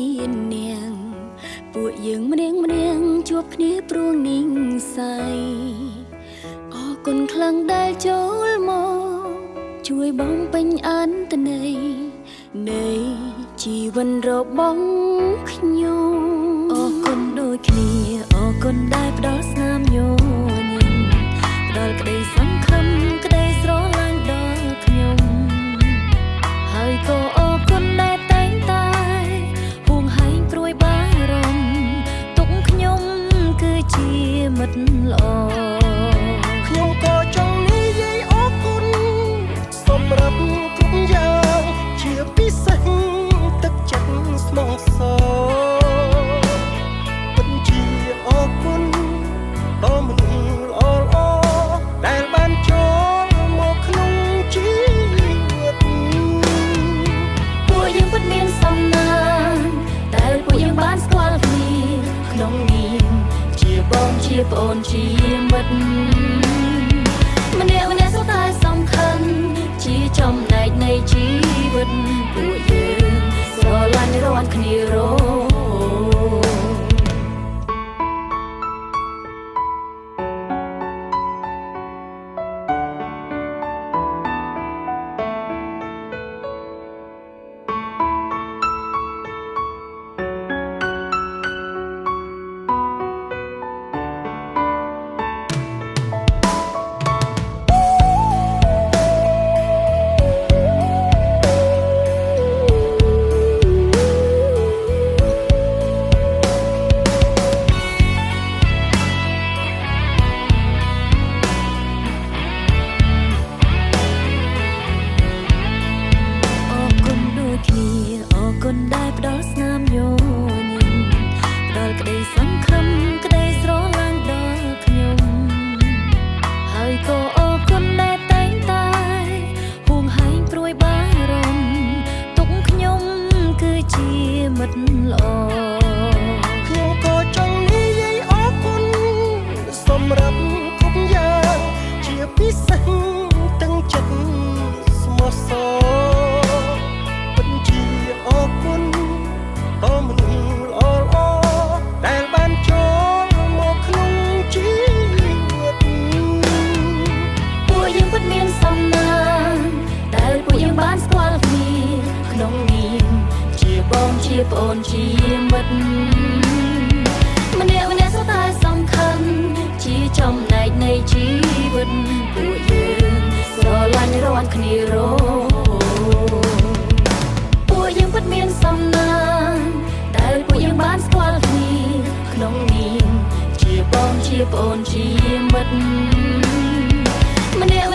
មាននាងពួកយើងម្នាក់ជួបគ្នាព្រួងនីងស័យអរគុណខ្លាំងដែលចូលមកជួយបងពេញអន្តន័យនៃជីវិតរបស់ខ្ញុំអរគុណដូចគ្នាអរគុណដែលផ្ដល់ស្នាមញញឹមផ្ដល់ក្តីសង្ឃឹមក្តីស្រឡាញ់ដល់ខ្ញុំហើយក៏អរគុណដែលតែងតែហួងហែងព្រួយបារម្ភទុកខ្ញុំគឺជាមិត្តល្អខ្ញុំក៏ចង់និយាយអរគុណសម្រាប់គ្រប់យ៉ាងជាពិសេសទឹកចិត្តស្មោះសរពិតជាអរគុណដល់មនុស្សល្អដែលបានចូលមកក្នុងជីវិតពួកយើងពិតមានសំណាងតែពួកយើងបានស្គាល់គ្នាក្នុងនាមជាបងជាប្អូនជាមិត្តម្នាក់សុទ្ធតែសំខាន់ជាចំណែកនៃជីវិតពួកយើងស្រឡាញ់រាល់គ្នារហូតគុណដែលផ្ដល់ស្នាមញញឹមផ្ដល់ក្តីសង្ឃឹមក្តីស្រឡាញ់ដល់ខ្ញុំហើយក៏អរគុណដែលតែងតែហួងហែងព្រួយបារម្ភទុកខ្ញុំគឺជាមិត្តល្អខ្ញុំក៏ចង់និយាយអរគុណសម្រាប់គ្រប់យ៉ាងជាពិសេសទាំងចិត្តស្មោះសរអរគុណដល់មនុស្សល្អដែលបានចូលមកក្នុងជីវិតពួកយើងពិតមានសំណាងតែពួកយើងបានស្គាល់គ្នាក្នុងនាមជាបងជាប្អូនជាមិត្តម្នាក់សុទ្ធតែសំខាន់ជាចំណែកនៃជីវិតពួកយើងស្រឡាញ់រាល់គ្នារហូតយើងពិតមានសំណាងដែលពួកយើងបានស្គាល់គ្នាក្នុងនាមជាបងជាប្អូនជាមិត្តម្នាក់